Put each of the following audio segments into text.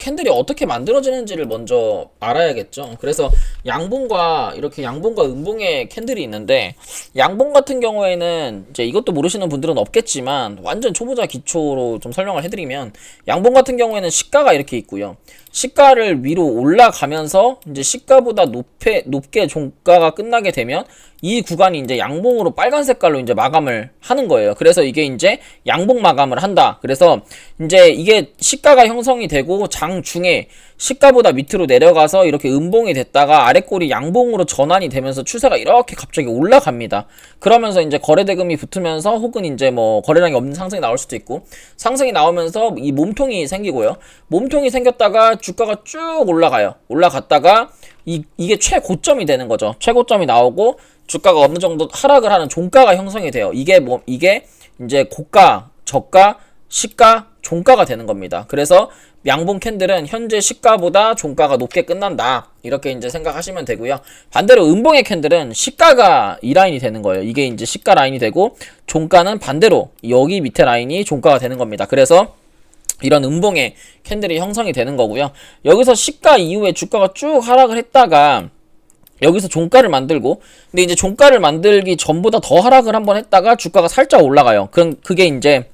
캔들이 어떻게 만들어지는지를 먼저 알아야겠죠. 그래서 양봉과 이렇게 양봉과 음봉의 캔들이 있는데, 양봉 같은 경우에는 이제 이것도 모르시는 분들은 없겠지만 완전 초보자 기초로 좀 설명을 해드리면, 양봉 같은 경우에는 시가가 이렇게 있고요. 시가를 위로 올라가면서 이제 시가보다 높게 종가가 끝나게 되면 이 구간이 이제 양봉으로 빨간 색깔로 이제 마감을 하는 거예요. 그래서 이게 이제 양봉 마감을 한다. 그래서 이제 이게 시가가 형성이 되고 장중에 시가보다 밑으로 내려가서 이렇게 음봉이 됐다가 아랫골이 양봉으로 전환이 되면서 추세가 이렇게 갑자기 올라갑니다. 그러면서 이제 거래대금이 붙으면서 혹은 이제 뭐 거래량이 없는 상승이 나올 수도 있고, 상승이 나오면서 이 몸통이 생기고요. 몸통이 생겼다가 주가가 쭉 올라가요. 올라갔다가 이게 최고점이 되는 거죠. 최고점이 나오고 주가가 어느 정도 하락을 하는 종가가 형성이 돼요. 이게 이제 고가, 저가, 시가, 종가가 되는 겁니다. 그래서 양봉 캔들은 현재 시가보다 종가가 높게 끝난다, 이렇게 이제 생각하시면 되고요. 반대로 음봉의 캔들은 시가가 이 라인이 되는 거예요. 이게 이제 시가 라인이 되고, 종가는 반대로 여기 밑에 라인이 종가가 되는 겁니다. 그래서 이런 음봉의 캔들이 형성이 되는 거고요. 여기서 시가 이후에 주가가 쭉 하락을 했다가 여기서 종가를 만들고, 근데 이제 종가를 만들기 전보다 더 하락을 한번 했다가 주가가 살짝 올라가요. 그럼 그게 이제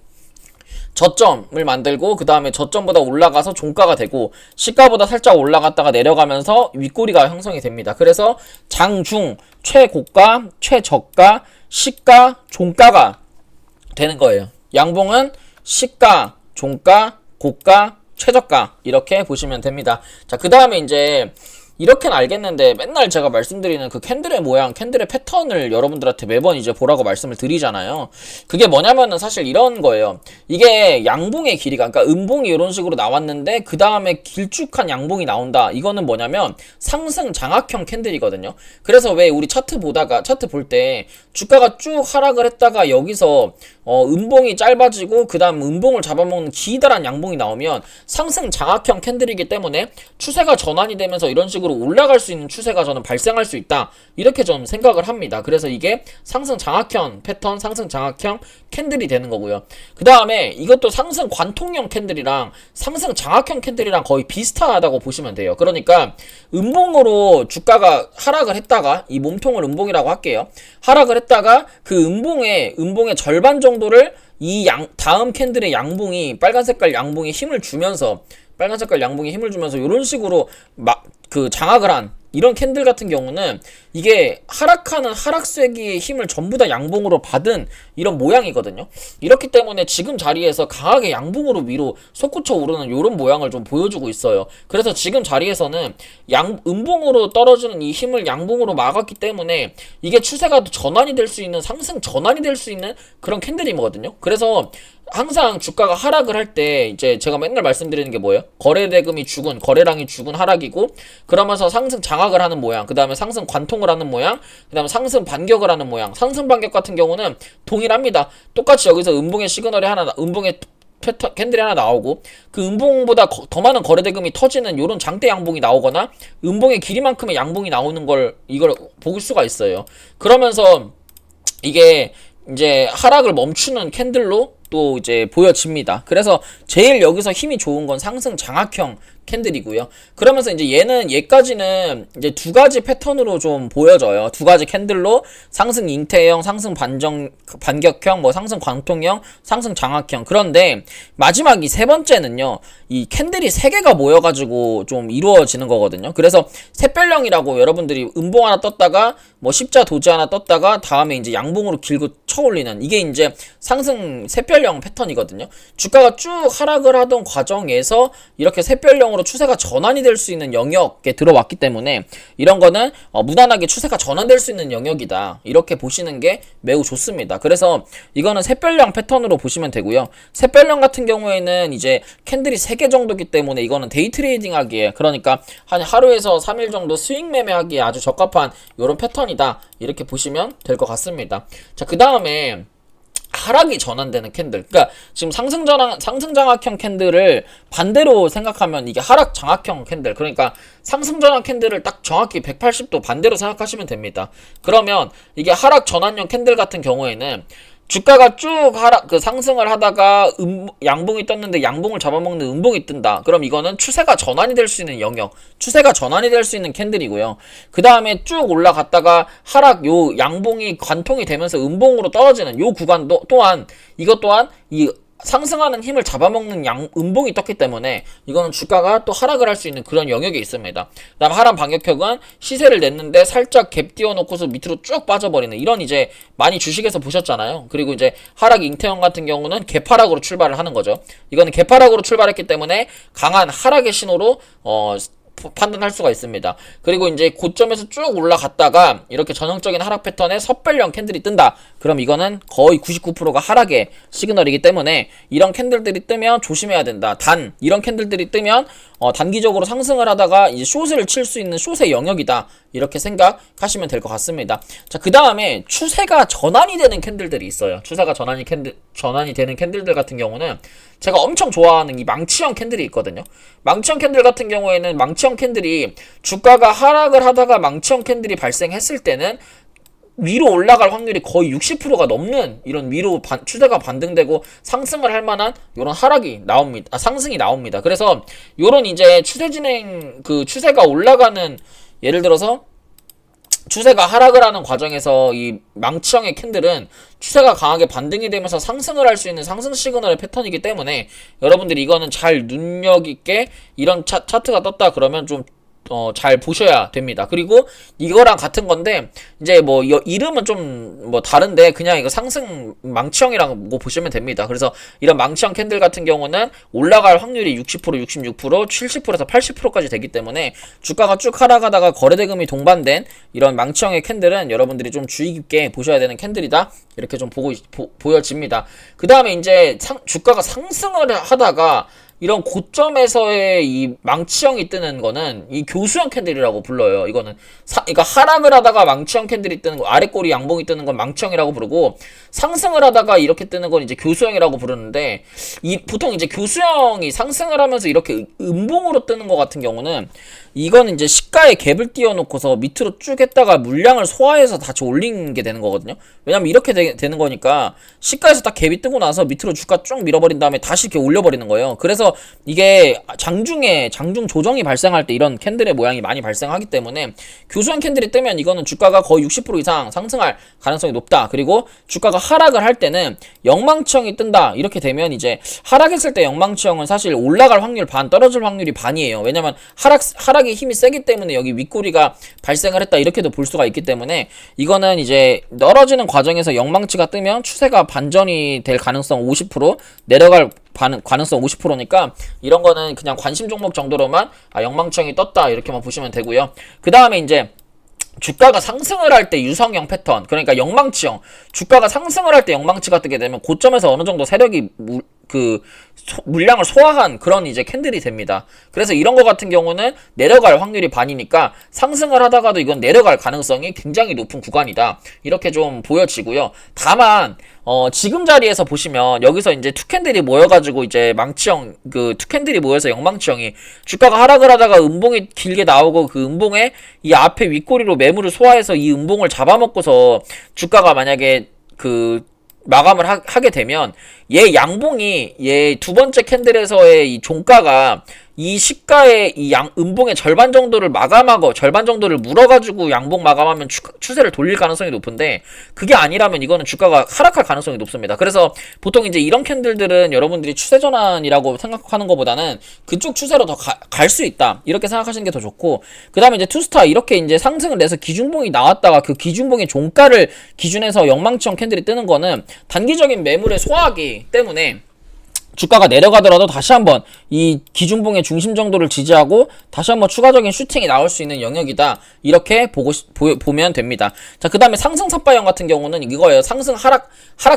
저점을 만들고, 그 다음에 저점보다 올라가서 종가가 되고, 시가보다 살짝 올라갔다가 내려가면서 윗꼬리가 형성이 됩니다. 그래서 장중 최고가, 최저가, 시가, 종가가 되는 거예요. 양봉은 시가, 종가, 고가, 최저가, 이렇게 보시면 됩니다. 자, 그 다음에 이제 이렇게는 알겠는데, 맨날 제가 말씀드리는 그 캔들의 모양, 캔들의 패턴을 여러분들한테 매번 이제 보라고 말씀을 드리잖아요. 그게 뭐냐면은 사실 이런 거예요. 이게 양봉의 길이가, 그러니까 음봉이 이런 식으로 나왔는데 그 다음에 길쭉한 양봉이 나온다. 이거는 뭐냐면 상승 장악형 캔들이거든요. 그래서 왜 우리 차트 볼 때 주가가 쭉 하락을 했다가 여기서 음봉이 짧아지고 그 다음 음봉을 잡아먹는 기다란 양봉이 나오면 상승 장악형 캔들이기 때문에 추세가 전환이 되면서 이런 식으로 올라갈 수 있는 추세가 저는 발생할 수 있다, 이렇게 좀 생각을 합니다. 그래서 이게 상승 장악형 패턴, 상승 장악형 캔들이 되는 거고요. 그 다음에 이것도 상승 관통형 캔들이랑 상승 장악형 캔들이랑 거의 비슷하다고 보시면 돼요. 그러니까 음봉으로 주가가 하락을 했다가, 이 몸통을 음봉이라고 할게요. 하락을 했다가 그 음봉의 절반 정도를 이 다음 캔들의 양봉이, 빨간 색깔 양봉이 힘을 주면서 이런 식으로 장악을 한 이런 캔들 같은 경우는 이게 하락하는 하락세기의 힘을 전부 다 양봉으로 받은 이런 모양이거든요. 이렇기 때문에 지금 자리에서 강하게 양봉으로 위로 솟구쳐 오르는 이런 모양을 좀 보여주고 있어요. 그래서 지금 자리에서는 음봉으로 떨어지는 이 힘을 양봉으로 막았기 때문에 이게 추세가 전환이 될 수 있는, 상승 전환이 될 수 있는 그런 캔들이거든요. 그래서 항상 주가가 하락을 할 때 이제 제가 맨날 말씀드리는 게 뭐예요? 거래량이 죽은 하락이고, 그러면서 상승 장악을 하는 모양, 그 다음에 상승 관통을 하는 모양, 그 다음에 상승 반격을 하는 모양. 상승 반격 같은 경우는 동일합니다. 똑같이 여기서 음봉의 시그널이 음봉의 캔들이 하나 나오고, 그 음봉보다 더 많은 거래대금이 터지는 요런 장대 양봉이 나오거나 음봉의 길이만큼의 양봉이 나오는 이걸 볼 수가 있어요. 그러면서 이게 이제 하락을 멈추는 캔들로 또 이제 보여집니다. 그래서 제일 여기서 힘이 좋은 건 상승 장악형 캔들이고요. 그러면서 이제 얘까지는 이제 두 가지 패턴으로 좀 보여져요. 두 가지 캔들로 상승 잉태형, 상승 반격형, 뭐 상승 관통형, 상승 장악형. 그런데 마지막 이 세 번째는요, 이 캔들이 세 개가 모여가지고 좀 이루어지는 거거든요. 그래서 샛별령이라고, 여러분들이 음봉 하나 떴다가 뭐 십자 도지 하나 떴다가 다음에 이제 양봉으로 길고 쳐올리는, 이게 이제 상승 샛별령 패턴이거든요. 주가가 쭉 하락을 하던 과정에서 이렇게 샛별령 추세가 전환이 될 수 있는 영역에 들어왔기 때문에 이런 거는 무난하게 추세가 전환될 수 있는 영역이다, 이렇게 보시는 게 매우 좋습니다. 그래서 이거는 샛별령 패턴으로 보시면 되고요. 샛별령 같은 경우에는 이제 캔들이 3개 정도기 때문에 이거는 데이 트레이딩 하기에, 그러니까 한 하루에서 3일 정도 스윙 매매하기에 아주 적합한 이런 패턴이다, 이렇게 보시면 될 것 같습니다. 자, 그 다음에 하락이 전환되는 캔들, 그러니까 지금 상승 장악형 캔들을 반대로 생각하면 이게 하락 장악형 캔들, 그러니까 상승 전환 캔들을 딱 정확히 180도 반대로 생각하시면 됩니다. 그러면 이게 하락 전환형 캔들 같은 경우에는 주가가 쭉 상승을 하다가 양봉이 떴는데 양봉을 잡아먹는 음봉이 뜬다. 그럼 이거는 추세가 전환이 될 수 있는 영역, 추세가 전환이 될 수 있는 캔들이고요. 그 다음에 쭉 올라갔다가 요 양봉이 관통이 되면서 음봉으로 떨어지는 요 구간도 또한 이것 또한 이 상승하는 힘을 잡아먹는 음봉이 떴기 때문에 이거는 주가가 또 하락을 할 수 있는 그런 영역이 있습니다. 그다음 하락 반격형은 시세를 냈는데 살짝 갭 띄워놓고서 밑으로 쭉 빠져버리는 이런 이제 많이 주식에서 보셨잖아요. 그리고 이제 하락 잉태형 같은 경우는 개파락으로 출발을 하는 거죠. 이거는 개파락으로 출발했기 때문에 강한 하락의 신호로 판단할 수가 있습니다. 그리고 이제 고점에서 쭉 올라갔다가 이렇게 전형적인 하락 패턴에 섣벨령 캔들이 뜬다. 그럼 이거는 거의 99%가 하락의 시그널이기 때문에 이런 캔들들이 뜨면 조심해야 된다. 단 이런 캔들들이 뜨면 단기적으로 상승을 하다가 이제 숏을 칠 수 있는 숏의 영역이다. 이렇게 생각하시면 될 것 같습니다. 자, 그 다음에 추세가 전환이 되는 캔들들이 있어요. 추세가 전환이 되는 캔들들 같은 경우는 제가 엄청 좋아하는 이 망치형 캔들이 있거든요. 망치형 캔들 같은 경우에는 망치형 캔들이 주가가 하락을 하다가 망치형 캔들이 발생했을 때는 위로 올라갈 확률이 거의 60%가 넘는 이런 위로 추세가 반등되고 상승을 할 만한 이런 하락이 나옵니다. 상승이 나옵니다. 그래서 이런 이제 추세 진행 추세가 올라가는 예를 들어서 추세가 하락을 하는 과정에서 이 망치형의 캔들은 추세가 강하게 반등이 되면서 상승을 할 수 있는 상승 시그널의 패턴이기 때문에 여러분들이 이거는 잘 눈여깊게 이런 차트가 떴다 그러면 좀 잘 보셔야 됩니다. 그리고 이거랑 같은 건데 이제 뭐 이름은 좀 뭐 다른데 그냥 이거 상승 망치형이라고 보시면 됩니다. 그래서 이런 망치형 캔들 같은 경우는 올라갈 확률이 60%, 66%, 70%에서 80%까지 되기 때문에 주가가 쭉 하락하다가 거래대금이 동반된 이런 망치형의 캔들은 여러분들이 좀 주의 깊게 보셔야 되는 캔들이다. 이렇게 좀 보여집니다. 그 다음에 이제 주가가 상승을 하다가 이런 고점에서의 이 망치형이 뜨는 거는 이 교수형 캔들이라고 불러요. 이거는 그러니까 하락을 하다가 망치형 캔들이 뜨는 거, 아래 꼬리 양봉이 뜨는 건 망치형이라고 부르고 상승을 하다가 이렇게 뜨는 건 이제 교수형이라고 부르는데 보통 이제 교수형이 상승을 하면서 이렇게 음봉으로 뜨는 거 같은 경우는 이거는 이제 시가에 갭을 띄워놓고서 밑으로 쭉 했다가 물량을 소화해서 다시 올린 게 되는 거거든요. 왜냐면 이렇게 되는 거니까 시가에서 딱 갭이 뜨고 나서 밑으로 주가 쭉 밀어버린 다음에 다시 이렇게 올려버리는 거예요. 그래서 이게 장중 조정이 발생할 때 이런 캔들의 모양이 많이 발생하기 때문에 교수형 캔들이 뜨면 이거는 주가가 거의 60% 이상 상승할 가능성이 높다. 그리고 주가가 하락을 할 때는 영망치형이 뜬다. 이렇게 되면 이제 하락했을 때 영망치형은 사실 올라갈 확률 반, 떨어질 확률이 반이에요. 왜냐면 하락의 힘이 세기 때문에 여기 윗꼬리가 발생을 했다. 이렇게도 볼 수가 있기 때문에 이거는 이제 떨어지는 과정에서 영망치가 뜨면 추세가 반전이 될 가능성 50%, 내려갈 가능성 50%니까 이런 거는 그냥 관심 종목 정도로만 영망치형이 떴다 이렇게만 보시면 되고요. 그 다음에 이제 주가가 상승을 할 때 유성형 패턴, 그러니까 영망치형, 주가가 상승을 할 때 영망치가 뜨게 되면 고점에서 어느 정도 세력이 물량을 소화한 그런 이제 캔들이 됩니다. 그래서 이런 거 같은 경우는 내려갈 확률이 반이니까 상승을 하다가도 이건 내려갈 가능성이 굉장히 높은 구간이다. 이렇게 좀 보여지고요. 다만 지금 자리에서 보시면 여기서 이제 투캔들이 모여가지고 이제 망치형 투캔들이 모여서 영망치형이 주가가 하락을 하다가 음봉이 길게 나오고 그 음봉에 이 앞에 윗꼬리로 매물을 소화해서 이 음봉을 잡아먹고서 주가가 만약에 마감을 하게 되면 얘 양봉이 얘 두 번째 캔들에서의 이 종가가 이 시가의 이 음봉의 절반 정도를 마감하고 절반 정도를 물어가지고 양봉 마감하면 추세를 돌릴 가능성이 높은데 그게 아니라면 이거는 주가가 하락할 가능성이 높습니다. 그래서 보통 이제 이런 캔들들은 여러분들이 추세 전환이라고 생각하는 것보다는 그쪽 추세로 더 갈 수 있다 이렇게 생각하시는 게 더 좋고, 그 다음에 이제 투스타 이렇게 이제 상승을 내서 기준봉이 나왔다가 그 기준봉의 종가를 기준해서 영망치형 캔들이 뜨는 거는 단기적인 매물의 소화하기 때문에 주가가 내려가더라도 다시 한번 이 기준봉의 중심 정도를 지지하고 다시 한번 추가적인 슈팅이 나올 수 있는 영역이다. 이렇게 보면 됩니다. 자, 그 다음에 상승 삿바형 같은 경우는 이거예요. 상승 하락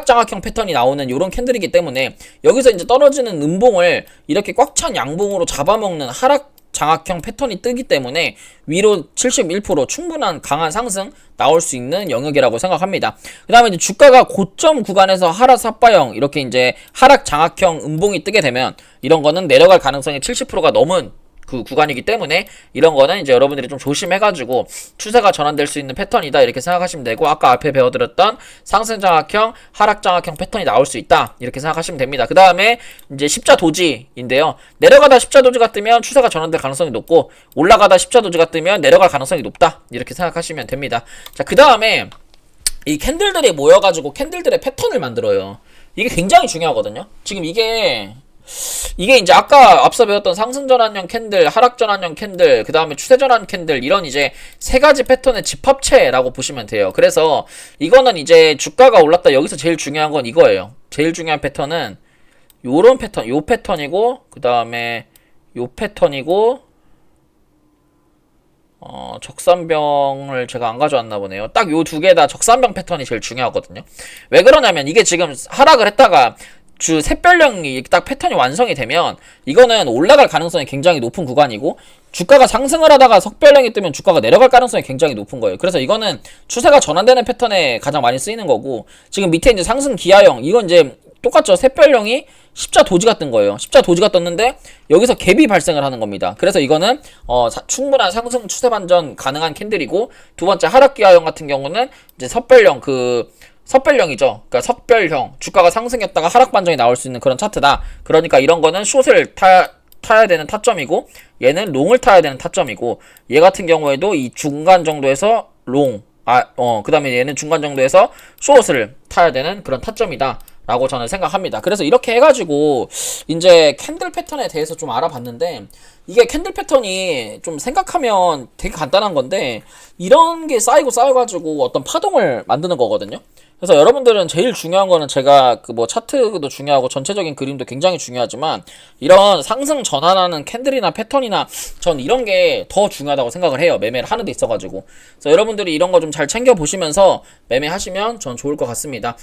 장악형 패턴이 나오는 이런 캔들이기 때문에 여기서 이제 떨어지는 음봉을 이렇게 꽉 찬 양봉으로 잡아먹는 하락 장악형 패턴이 뜨기 때문에 위로 71% 충분한 강한 상승 나올 수 있는 영역이라고 생각합니다. 그 다음에 이제 주가가 고점 구간에서 하락 삿바형 이렇게 이제 하락 장악형 음봉이 뜨게 되면 이런 거는 내려갈 가능성이 70%가 넘은 그 구간이기 때문에 이런 거는 이제 여러분들이 좀 조심해가지고 추세가 전환될 수 있는 패턴이다 이렇게 생각하시면 되고, 아까 앞에 배워드렸던 상승장악형, 하락장악형 패턴이 나올 수 있다 이렇게 생각하시면 됩니다. 그 다음에 이제 십자 도지인데요. 내려가다 십자 도지가 뜨면 추세가 전환될 가능성이 높고, 올라가다 십자 도지가 뜨면 내려갈 가능성이 높다 이렇게 생각하시면 됩니다. 자, 그 다음에 이 캔들들이 모여가지고 캔들들의 패턴을 만들어요. 이게 굉장히 중요하거든요. 지금 이게 이제 아까 앞서 배웠던 상승전환형 캔들, 하락전환형 캔들, 그 다음에 추세전환 캔들, 이런 이제 세 가지 패턴의 집합체라고 보시면 돼요. 그래서 이거는 이제 주가가 올랐다, 여기서 제일 중요한 건 이거예요. 제일 중요한 패턴은 요런 패턴, 요 패턴이고, 그 다음에 요 패턴이고, 적산병을 제가 안 가져왔나 보네요. 딱 요 두 개 다 적산병 패턴이 제일 중요하거든요. 왜 그러냐면 이게 지금 하락을 했다가 주 샛별령이 딱 패턴이 완성이 되면 이거는 올라갈 가능성이 굉장히 높은 구간이고, 주가가 상승을 하다가 석별령이 뜨면 주가가 내려갈 가능성이 굉장히 높은 거예요. 그래서 이거는 추세가 전환되는 패턴에 가장 많이 쓰이는 거고, 지금 밑에 이제 상승 기아형, 이건 이제 똑같죠. 샛별령이 십자 도지가 뜬 거예요. 십자 도지가 떴는데 여기서 갭이 발생을 하는 겁니다. 그래서 이거는 충분한 상승 추세 반전 가능한 캔들이고, 두 번째 하락 기아형 같은 경우는 이제 석별령이죠. 그러니까 석별형, 주가가 상승했다가 하락 반전이 나올 수 있는 그런 차트다. 그러니까 이런 거는 숏을 타야 되는 타점이고, 얘는 롱을 타야 되는 타점이고, 얘 같은 경우에도 이 중간 정도에서 그 다음에 얘는 중간 정도에서 숏을 타야 되는 그런 타점이다 라고 저는 생각합니다. 그래서 이렇게 해가지고 이제 캔들 패턴에 대해서 좀 알아봤는데, 이게 캔들 패턴이 좀 생각하면 되게 간단한 건데, 이런 게 쌓여가지고 어떤 파동을 만드는 거거든요. 그래서 여러분들은 제일 중요한 거는, 제가 그 뭐 차트도 중요하고 전체적인 그림도 굉장히 중요하지만, 이런 상승 전환하는 캔들이나 패턴이나 전 이런 게 더 중요하다고 생각을 해요. 매매를 하는 데 있어가지고. 그래서 여러분들이 이런 거 좀 잘 챙겨 보시면서 매매하시면 전 좋을 것 같습니다.